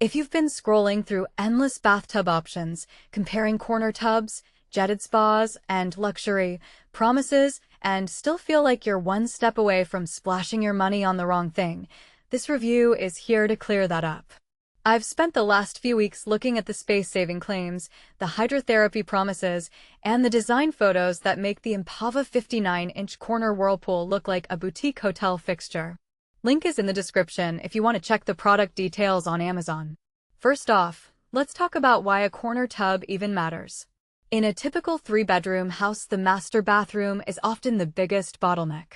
If you've been scrolling through endless bathtub options, comparing corner tubs, jetted spas, and luxury promises, and still feel like you're one step away from splashing your money on the wrong thing, this review is here to clear that up. I've spent the last few weeks looking at the space-saving claims, the hydrotherapy promises, and the design photos that make the Empava 59-inch corner Whirlpool look like a boutique hotel fixture. Link is in the description if you want to check the product details on Amazon. First off, let's talk about why a corner tub even matters. In a typical 3-bedroom house, the master bathroom is often the biggest bottleneck.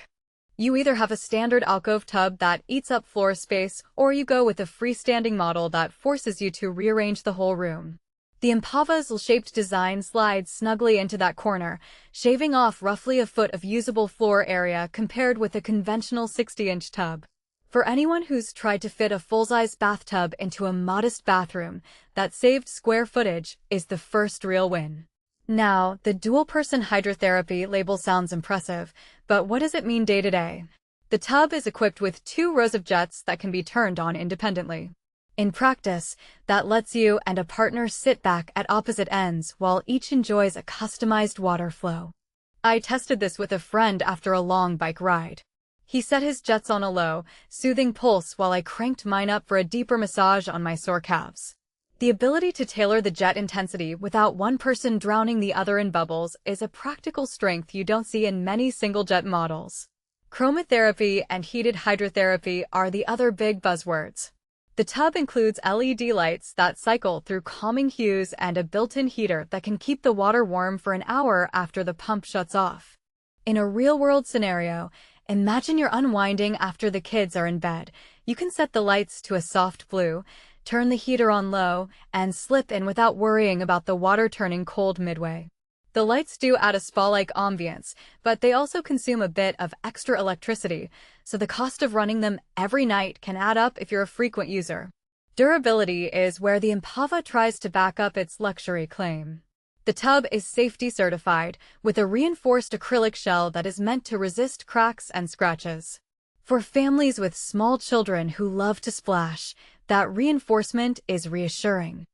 You either have a standard alcove tub that eats up floor space, or you go with a freestanding model that forces you to rearrange the whole room. The Empava's L-shaped design slides snugly into that corner, shaving off roughly a foot of usable floor area compared with a conventional 60-inch tub. For anyone who's tried to fit a full-size bathtub into a modest bathroom, that saved square footage is the first real win. Now, the dual-person hydrotherapy label sounds impressive, but what does it mean day to day? The tub is equipped with 2 rows of jets that can be turned on independently. In practice, that lets you and a partner sit back at opposite ends while each enjoys a customized water flow. I tested this with a friend after a long bike ride. He set his jets on a low, soothing pulse while I cranked mine up for a deeper massage on my sore calves. The ability to tailor the jet intensity without one person drowning the other in bubbles is a practical strength you don't see in many single-jet models. Chromatherapy and heated hydrotherapy are the other big buzzwords. The tub includes LED lights that cycle through calming hues and a built-in heater that can keep the water warm for an hour after the pump shuts off. In a real-world scenario, imagine you're unwinding after the kids are in bed. You can set the lights to a soft blue, turn the heater on low, and slip in without worrying about the water turning cold midway. The lights do add a spa-like ambience, but they also consume a bit of extra electricity, so the cost of running them every night can add up if you're a frequent user. Durability is where the Empava tries to back up its luxury claim. The tub is safety certified, with a reinforced acrylic shell that is meant to resist cracks and scratches. For families with small children who love to splash, that reinforcement is reassuring.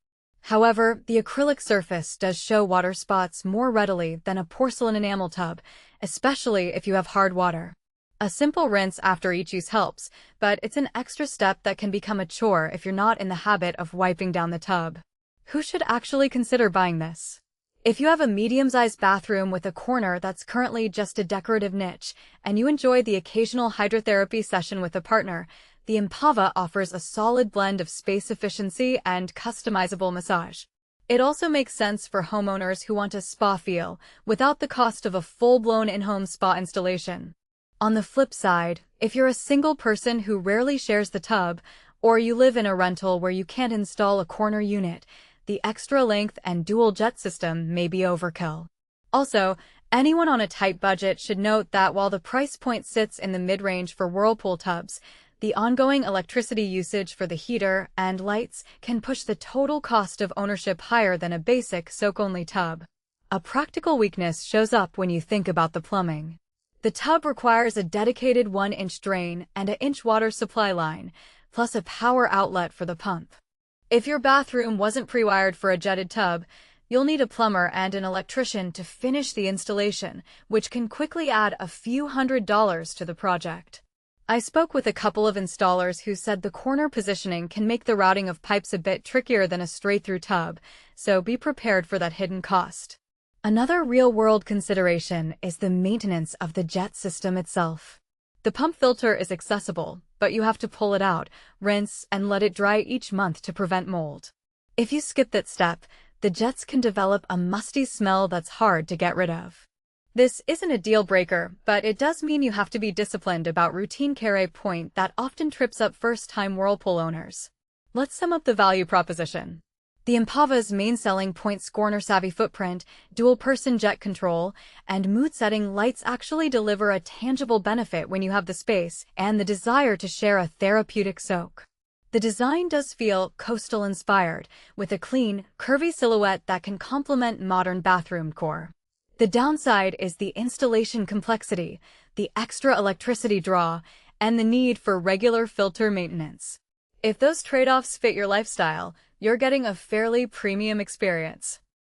However, the acrylic surface does show water spots more readily than a porcelain enamel tub, especially if you have hard water. A simple rinse after each use helps, but it's an extra step that can become a chore if you're not in the habit of wiping down the tub. Who should actually consider buying this? If you have a medium-sized bathroom with a corner that's currently just a decorative niche, and you enjoy the occasional hydrotherapy session with a partner, the Empava offers a solid blend of space efficiency and customizable massage. It also makes sense for homeowners who want a spa feel, without the cost of a full-blown in-home spa installation. On the flip side, if you're a single person who rarely shares the tub, or you live in a rental where you can't install a corner unit, the extra length and dual jet system may be overkill. Also, anyone on a tight budget should note that while the price point sits in the mid-range for Whirlpool tubs, the ongoing electricity usage for the heater and lights can push the total cost of ownership higher than a basic soak-only tub. A practical weakness shows up when you think about the plumbing. The tub requires a dedicated 1-inch drain and an inch water supply line, plus a power outlet for the pump. If your bathroom wasn't pre-wired for a jetted tub, you'll need a plumber and an electrician to finish the installation, which can quickly add a few $100s to the project. I spoke with a couple of installers who said the corner positioning can make the routing of pipes a bit trickier than a straight-through tub, so be prepared for that hidden cost. Another real-world consideration is the maintenance of the jet system itself. The pump filter is accessible, but you have to pull it out, rinse, and let it dry each month to prevent mold. If you skip that step, the jets can develop a musty smell that's hard to get rid of. This isn't a deal breaker, but it does mean you have to be disciplined about routine care, a point that often trips up first-time Whirlpool owners. Let's sum up the value proposition. The Empava's main selling points: corner-savvy footprint, dual-person jet control, and mood-setting lights actually deliver a tangible benefit when you have the space and the desire to share a therapeutic soak. The design does feel coastal-inspired, with a clean, curvy silhouette that can complement modern bathroom decor. The downside is the installation complexity, the extra electricity draw, and the need for regular filter maintenance. If those trade-offs fit your lifestyle, you're getting a fairly premium experience.